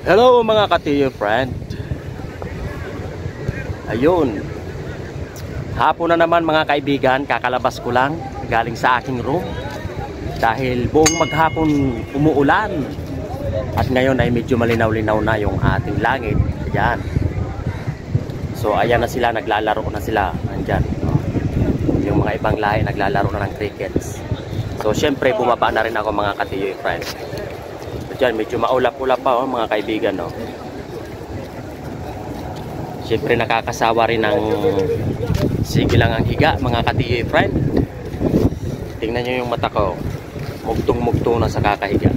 Hello mga ka-TU friend. Ayun, hapon na naman mga kaibigan. Kakalabas ko lang galing sa aking room dahil buong maghapon umuulan. At ngayon ay medyo malinaw-linaw na yung ating langit. Ayan. So ayan na sila, naglalaro na sila. Andyan, yung mga ibang lahi naglalaro na ng crickets. So syempre bumaba na rin ako mga ka-TU friend. Diyan, medyo maulap-ulap pa mga kaibigan, no. Siyempre nakakasawa rin ng sige lang ang higa mga ka-TU friend. Tingnan nyo yung mata ko, mugtong-mugtong na sa kakahiga.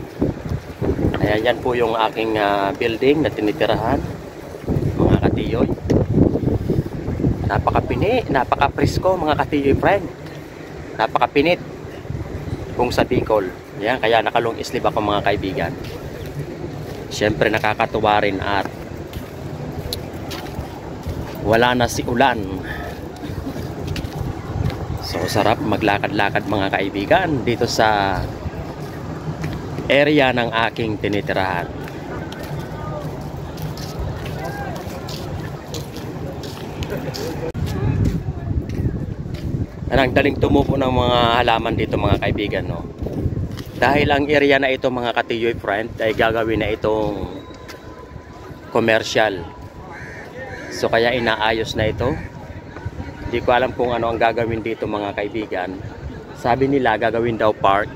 Ayan, yan po yung aking building na tinitirahan mga ka-TU. Napakapini, napaka-presko mga ka-TU friend. Napakapinit kung sa Bicol. Yan, kaya nakalong sleeve ako mga kaibigan. Siyempre nakakatuwa rin at wala na si ulan. So sarap maglakad-lakad mga kaibigan dito sa area ng aking tinitirahan. Ang daling tumubo ng mga halaman dito mga kaibigan, no. Dahil ang area na ito mga ka-TU friend ay gagawin na itong commercial. So kaya inaayos na ito. Hindi ko alam kung ano ang gagawin dito mga kaibigan. Sabi nila gagawin daw park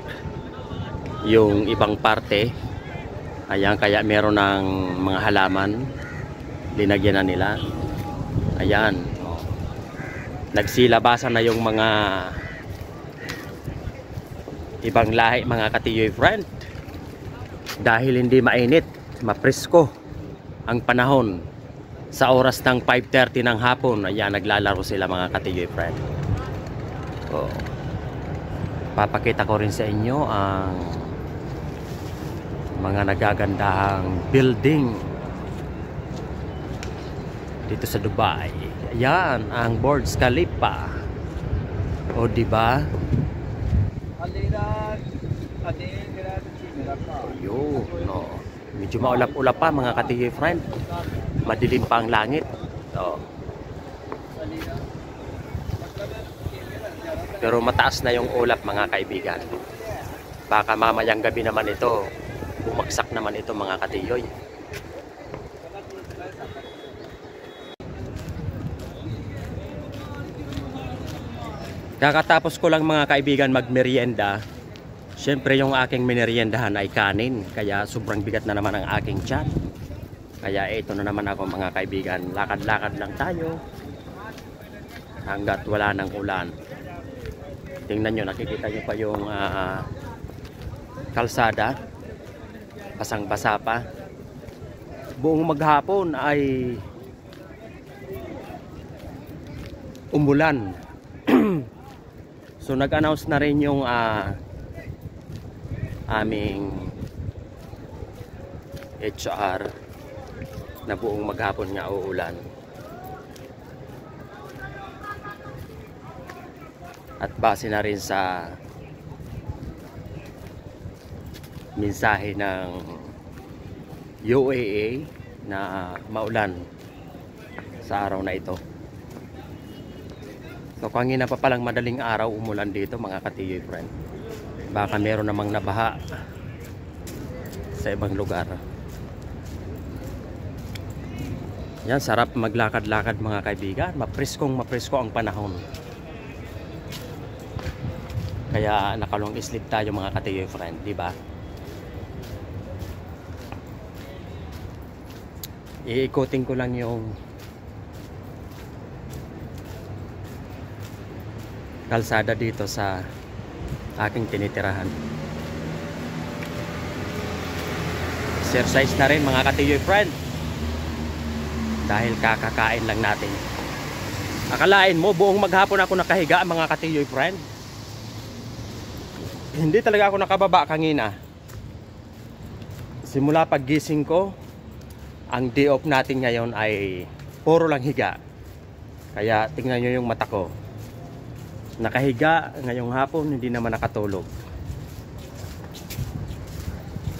yung ibang parte. Ayan, kaya meron ng mga halaman. Linagyan na nila. Ayan. Nagsilabasan na yung mga ibang lahi mga ka-TU friend dahil hindi mainit, mapresko ang panahon sa oras ng 5:30 ng hapon. Ayan, naglalaro sila mga ka-TU friend. So, papakita ko rin sa inyo ang mga nagagandahang building dito sa Dubai. Ayan, ang Burj Khalifa. O diba? Yun, no. Medyo maulap-ulap pa mga ka-TU friend. Madilim pa ang langit. So, pero mataas na yung ulap mga kaibigan. Baka mamayang gabi naman ito, bumagsak naman ito mga ka-TU. Kakatapos ko lang mga kaibigan magmerienda. Siyempre yung aking mineriendahan ay kanin. Kaya sobrang bigat na naman ang aking tiyan. Kaya ito na naman ako mga kaibigan. Lakad-lakad lang tayo hanggat wala ng ulan. Tingnan nyo, nakikita nyo pa yung kalsada. Basang-basa pa. Buong maghapon ay umulan. So nag-announce na rin yung aming HR na buong maghapon nga uulan. At base na rin sa mensahe ng UAA na maulan sa araw na ito. So kanina pa palang madaling araw umulan dito mga ka-TU friend. Baka meron namang nabaha sa ibang lugar. Yan, sarap maglakad-lakad mga kaibigan. Mapresko ang panahon. Kaya nakalong sleeve tayo mga ka-TU friend, di ba? Iikutin ko lang yung kalsada dito sa aking tinitirahan. Exercise na rin mga ka-TU friend dahil kakakain lang natin. Akalain mo buong maghapon ako nakahiga mga ka-TU friend. Hindi talaga ako nakababa kanina. Simula paggising ko, ang day off natin ngayon ay puro lang higa. Kaya tingnan nyo yung mata ko. Nakahiga ngayong hapon, hindi naman nakatulog.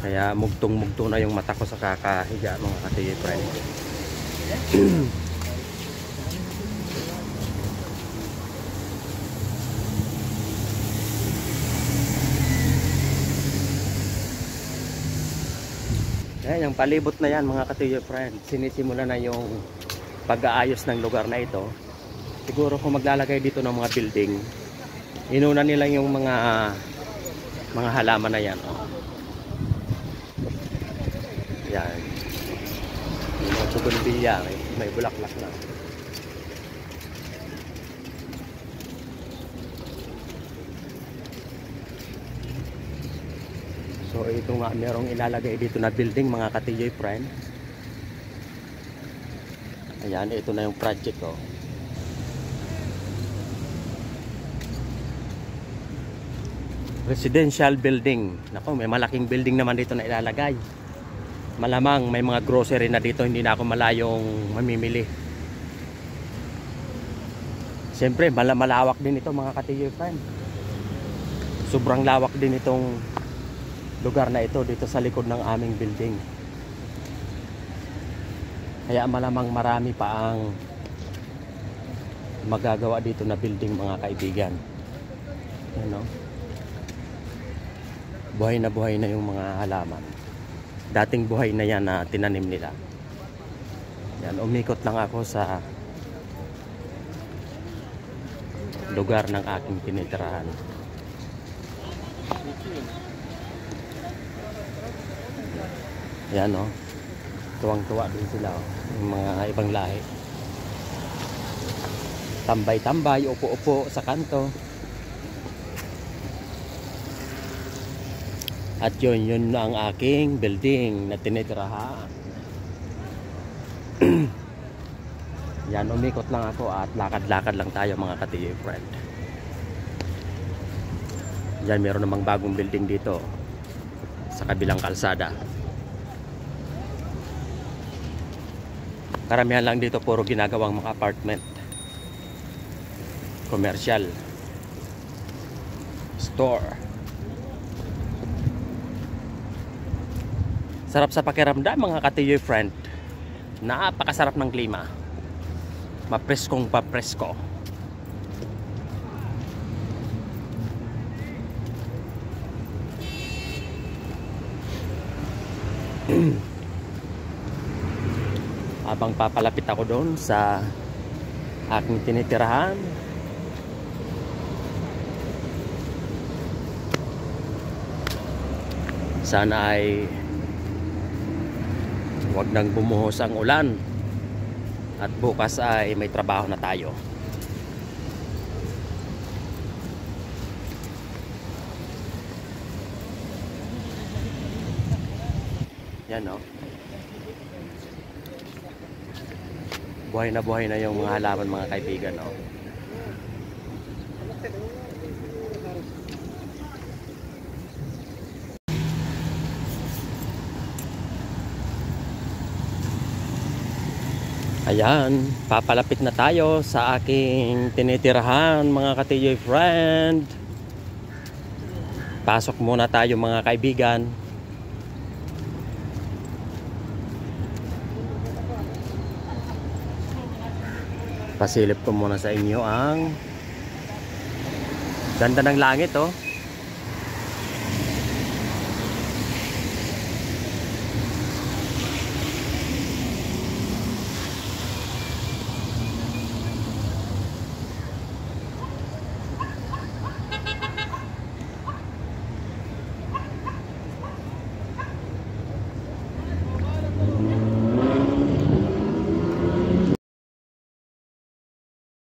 Kaya mugtong-mugto na yung mata ko sa kakahiga mga ka-TJ friend. Ayan, yung palibot na yan mga ka-TJ friend. Sinisimula na yung pag-aayos ng lugar na ito. Siguro kung maglalagay dito ng mga building, inuna nila yung mga halaman na yan. Oh. Yan. Yung mga bougainvillea, may bulaklak na. So ito nga, merong ilalagay dito na building mga ka-TJ friend. Ayan, ito na yung project oh. Residential building. Nako, may malaking building naman dito na ilalagay. Malamang may mga grocery na dito, hindi na ako malayong mamimili. Siyempre, malawak din ito mga ka-TJ friend. Sobrang lawak din itong lugar na ito dito sa likod ng aming building. Kaya malamang marami pa ang magagawa dito na building mga kaibigan. Ano? Buhay na yung mga halaman. Dating buhay na yan na tinanim nila. Yan, umikot lang ako sa lugar ng aking tinitirahan. Yan o. Tuwang-tuwa din sila o. Yung mga ibang lahi. Tambay-tambay, upo-upo sa kanto. At yun ang aking building na tinitirahan. Yan, umikot lang ako at lakad-lakad lang tayo mga ka-TJ friend. Yan, meron namang bagong building dito sa kabilang kalsada. Karamihan lang dito puro ginagawang mga apartment, commercial, store. Sarap sa pakiramdam mga ka-TJ friend. Napakasarap ng klima. Mapreskong papresko. Habang papalapit ako doon sa aking tinitirahan, sana ay huwag nang bumuhos ang ulan at bukas ay may trabaho na tayo. Yan o. Buhay na yung mga halaman mga kaibigan o. Ayan, papalapit na tayo sa aking tinitirahan mga ka-TJ friend. Pasok muna tayo mga kaibigan. Pasilip ko muna sa inyo ang ganda ng langit oh.